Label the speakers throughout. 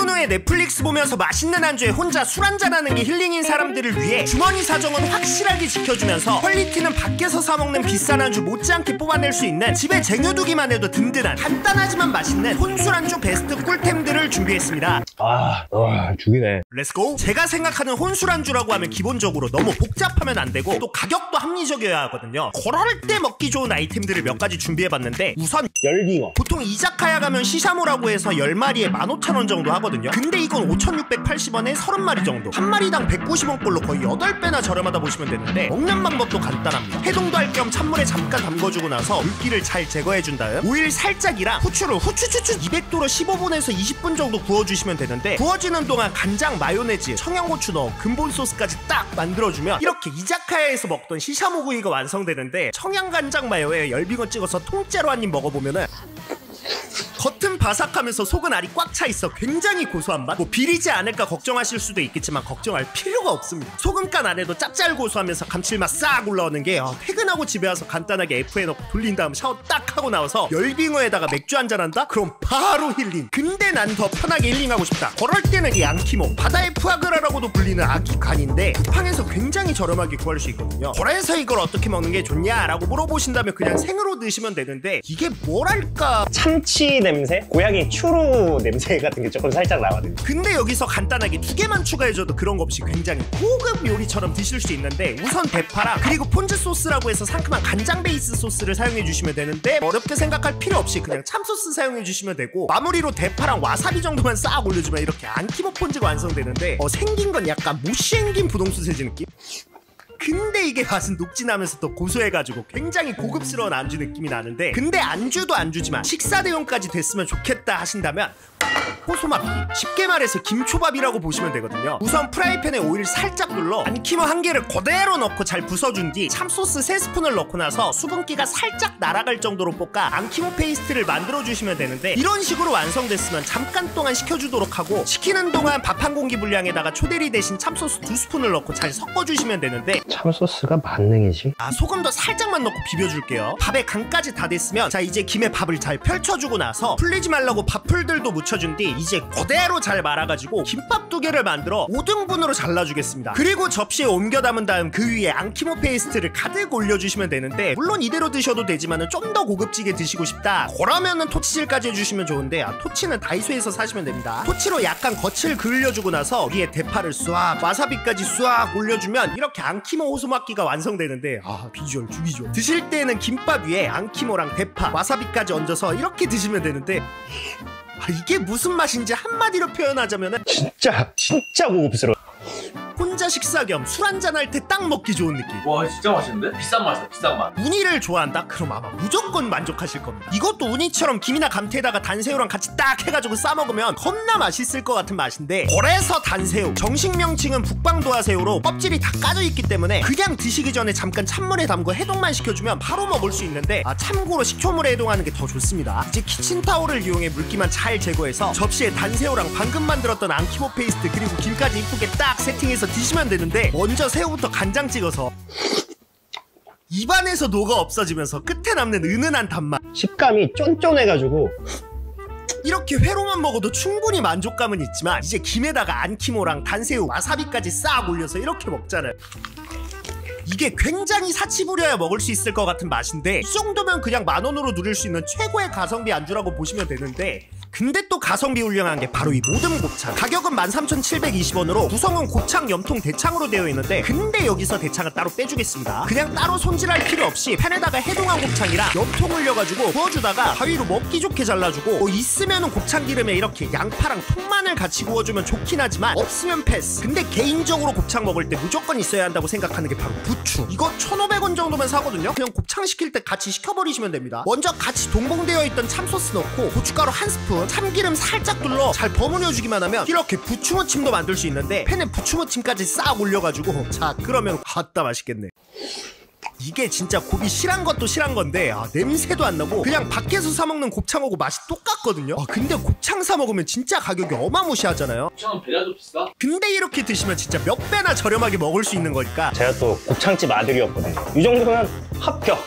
Speaker 1: 퇴근 후에 넷플릭스 보면서 맛있는 안주에 혼자 술 한잔하는 게 힐링인 사람들을 위해 주머니 사정은 확실하게 지켜주면서 퀄리티는 밖에서 사먹는 비싼 안주 못지않게 뽑아낼 수 있는 집에 쟁여두기만 해도 든든한 간단하지만 맛있는 혼술 안주 베스트 꿀템들을 준비했습니다.
Speaker 2: 죽이네.
Speaker 1: 렛츠고! 제가 생각하는 혼술 안주라고 하면 기본적으로 너무 복잡하면 안 되고 또 가격도 합리적이어야 하거든요. 그럴 때 먹기 좋은 아이템들을 몇 가지 준비해봤는데 우선
Speaker 2: 열빙어.
Speaker 1: 보통 이자카야 가면 시샤모라고 해서 10마리에 15,000원 정도 하거든요. 근데 이건 5,680원에 30마리 정도, 한 마리당 190원꼴로 거의 8배나 저렴하다 보시면 되는데 먹는 방법도 간단합니다. 해동도 할 겸 찬물에 잠깐 담궈주고 나서 물기를 잘 제거해준 다음 오일 살짝이랑 후추를 후추추추 200도로 15분에서 20분 정도 구워주시면 되는데 구워지는 동안 간장, 마요네즈, 청양고추 넣어 근본 소스까지 딱 만들어주면 이렇게 이자카야에서 먹던 시샤모 구이가 완성되는데 청양간장 마요에 열빙어 찍어서 통째로 한 입 먹어보면은 겉은 바삭하면서 속은 알이 꽉 차 있어 굉장히 고소한 맛. 뭐 비리지 않을까 걱정하실 수도 있겠지만 걱정할 필요가 없습니다. 소금간 안에도 짭짤고소하면서 감칠맛 싹 올라오는 게 퇴근하고 집에 와서 간단하게 F에 넣고 돌린 다음 샤워 딱 하고 나와서 열빙어에다가 맥주 한잔 한다? 그럼 바로 힐링. 근데 난 더 편하게 힐링하고 싶다. 그럴 때는 이 앙키모, 바다의 푸아그라라고도 불리는 아기 간인데 쿠팡에서 굉장히 저렴하게 구할 수 있거든요. 그래서 이걸 어떻게 먹는 게 좋냐라고 물어보신다면 그냥 생으로 드시면 되는데 이게 뭐랄까
Speaker 2: 참치 냄새? 고양이 추루 냄새 같은 게 조금 살짝 나거든요.
Speaker 1: 근데 여기서 간단하게 2개만 추가해줘도 그런 거 없이 굉장히 고급 요리처럼 드실 수 있는데 우선 대파랑 그리고 폰즈 소스라고 해서 상큼한 간장 베이스 소스를 사용해 주시면 되는데 어렵게 생각할 필요 없이 그냥 참소스 사용해 주시면 되고 마무리로 대파랑 와사비 정도만 싹 올려주면 이렇게 앙키모 폰즈가 완성되는데 생긴 건 약간 못생긴 부동소세지 느낌? 근데 이게 맛은 녹진하면서 또 고소해가지고 굉장히 고급스러운 안주 느낌이 나는데 근데 안주도 안주지만 식사 대용까지 됐으면 좋겠다 하신다면 호소마피, 쉽게 말해서 김초밥이라고 보시면 되거든요. 우선 프라이팬에 오일 살짝 눌러 앙키모 1개를 그대로 넣고 잘 부숴준 뒤 참소스 3스푼을 넣고 나서 수분기가 살짝 날아갈 정도로 볶아 앙키모 페이스트를 만들어주시면 되는데 이런 식으로 완성됐으면 잠깐 동안 식혀주도록 하고 식히는 동안 밥 한 공기 분량에다가 초대리 대신 참소스 2스푼을 넣고 잘 섞어주시면 되는데
Speaker 2: 참소스가 만능이지?
Speaker 1: 소금도 살짝만 넣고 비벼줄게요. 밥에 간까지 다 됐으면 자 이제 김에 밥을 잘 펼쳐주고 나서 풀리지 말라고 밥풀들도 묻혀준 뒤 이제 그대로 잘 말아가지고 김밥 2개를 만들어 5등분으로 잘라주겠습니다. 그리고 접시에 옮겨 담은 다음 그 위에 앙키모 페이스트를 가득 올려주시면 되는데 물론 이대로 드셔도 되지만은 좀 더 고급지게 드시고 싶다 그러면은 토치질까지 해주시면 좋은데 토치는 다이소에서 사시면 됩니다. 토치로 약간 겉을 그을려주고 나서 위에 대파를 쏴 와사비까지 쏴 올려주면 이렇게 앙키모 호소마끼가 완성되는데 비주얼 죽이죠. 드실 때는 김밥 위에 앙키모랑 대파 와사비까지 얹어서 이렇게 드시면 되는데 이게 무슨 맛인지 한마디로 표현하자면은 진짜 고급스러워. 혼자 식사 겸 술 한잔 할 때 딱 먹기 좋은 느낌.
Speaker 3: 와 진짜 맛있는데? 비싼 맛이다 비싼 맛.
Speaker 1: 우니를 좋아한다? 그럼 아마 무조건 만족하실 겁니다. 이것도 우니처럼 김이나 감태에다가 단새우랑 같이 딱 해가지고 싸먹으면 겁나 맛있을 것 같은 맛인데 그래서 단새우, 정식 명칭은 북방도화새우로 껍질이 다 까져있기 때문에 그냥 드시기 전에 잠깐 찬물에 담고 해동만 시켜주면 바로 먹을 수 있는데 참고로 식초물에 해동하는 게 더 좋습니다. 이제 키친타올을 이용해 물기만 잘 제거해서 접시에 단새우랑 방금 만들었던 앙키모 페이스트 그리고 김까지 이쁘게 딱 세팅해서 드시면 되는데 먼저 새우부터 간장 찍어서 입안에서 녹아 없어지면서 끝에 남는 은은한 단맛
Speaker 2: 식감이 쫀쫀해가지고
Speaker 1: 이렇게 회로만 먹어도 충분히 만족감은 있지만 이제 김에다가 앙키모랑 단새우, 와사비까지 싹 올려서 이렇게 먹잖아요. 이게 굉장히 사치 부려야 먹을 수 있을 것 같은 맛인데 이 정도면 그냥 10,000원으로 누릴 수 있는 최고의 가성비 안주라고 보시면 되는데 근데 또 가성비 훌륭한 게 바로 이 모듬 곱창. 가격은 13,720원으로 구성은 곱창, 염통, 대창으로 되어 있는데 근데 여기서 대창은 따로 빼주겠습니다. 그냥 따로 손질할 필요 없이 팬에다가 해동한 곱창이랑 염통 올려가지고 구워주다가 가위로 먹기 좋게 잘라주고 있으면은 곱창 기름에 이렇게 양파랑 통마늘 같이 구워주면 좋긴 하지만 없으면 패스. 근데 개인적으로 곱창 먹을 때 무조건 있어야 한다고 생각하는 게 바로 부추. 이거 1,500원 정도면 사거든요. 그냥 곱창 시킬 때 같이 시켜버리시면 됩니다. 먼저 같이 동봉되어 있던 참소스 넣고 고춧가루 1스푼 참기름 살짝 둘러 잘 버무려주기만 하면 이렇게 부추무침도 만들 수 있는데 팬에 부추무침까지 싹 올려가지고 자 그러면 아따 맛있겠네. 이게 진짜 고기 실한 것도 실한 건데 냄새도 안 나고 그냥 밖에서 사 먹는 곱창하고 맛이 똑같거든요. 근데 곱창 사 먹으면 진짜 가격이 어마무시하잖아요.
Speaker 3: 곱창은 배라도 비싸?
Speaker 1: 근데 이렇게 드시면 진짜 몇 배나 저렴하게 먹을 수 있는 거니까
Speaker 2: 제가 또 곱창집 아들이었거든요. 이 정도면 합격.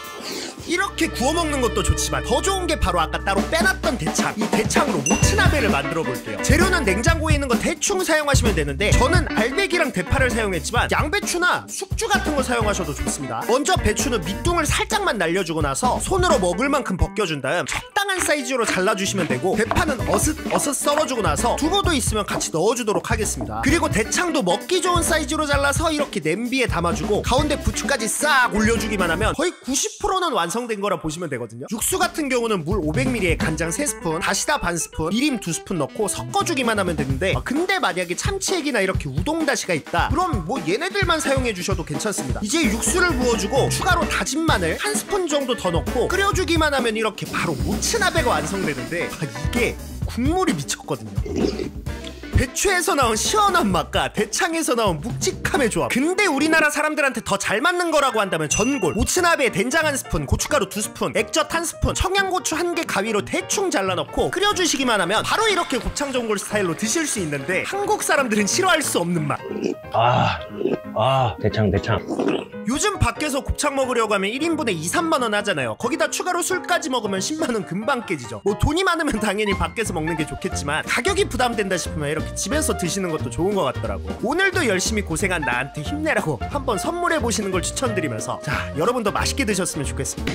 Speaker 1: 이렇게 구워 먹는 것도 좋지만 더 좋은 게 바로 아까 따로 빼놨던 대창. 이 대창으로 모츠나베를 만들어 볼게요. 재료는 냉장고에 있는 거 대충 사용하시면 되는데 저는 알배기랑 대파를 사용했지만 양배추나 숙주 같은 거 사용하셔도 좋습니다. 먼저 배추는 밑둥을 살짝만 날려주고 나서 손으로 먹을 만큼 벗겨준 다음 적당한 사이즈로 잘라주시면 되고, 대파는 어슷 썰어주고 나서 두부도 있으면 같이 넣어주도록 하겠습니다. 그리고 대창도 먹기 좋은 사이즈로 잘라서 이렇게 냄비에 담아주고 가운데 부추까지 싹 올려주기만 하면 거의 90%는 완성된 거라 보시면 되거든요. 육수 같은 경우는 물 500ml에 간장 3스푼, 다시다 반 스푼, 미림 2스푼 넣고 섞어주기만 하면 되는데, 근데 만약에 참치액이나 이렇게 우동다시가 있다 그럼 뭐 얘네들만 사용해 주셔도 괜찮습니다. 이제 육수를 부어주고 추가로 다진 마늘 1스푼 정도 더 넣고 끓여주기만 하면 이렇게 바로 모츠나베가 완성되는데, 이게 국물이 미쳤거든요. 배추에서 나온 시원한 맛과 대창에서 나온 묵직함의 조합. 근데 우리나라 사람들한테 더 잘 맞는 거라고 한다면 전골. 모츠나베에 된장 1스푼, 고춧가루 2스푼, 액젓 1스푼, 청양고추 1개 가위로 대충 잘라넣고 끓여주시기만 하면 바로 이렇게 곱창 전골 스타일로 드실 수 있는데, 한국 사람들은 싫어할 수 없는 맛.
Speaker 2: 대창.
Speaker 1: 요즘 밖에서 곱창 먹으려고 하면 1인분에 2, 3만원 하잖아요. 거기다 추가로 술까지 먹으면 10만원 금방 깨지죠. 뭐 돈이 많으면 당연히 밖에서 먹는 게 좋겠지만 가격이 부담된다 싶으면 이렇게 집에서 드시는 것도 좋은 것 같더라고. 오늘도 열심히 고생한 나한테 힘내라고 한번 선물해 보시는 걸 추천드리면서, 자, 여러분도 맛있게 드셨으면 좋겠습니다.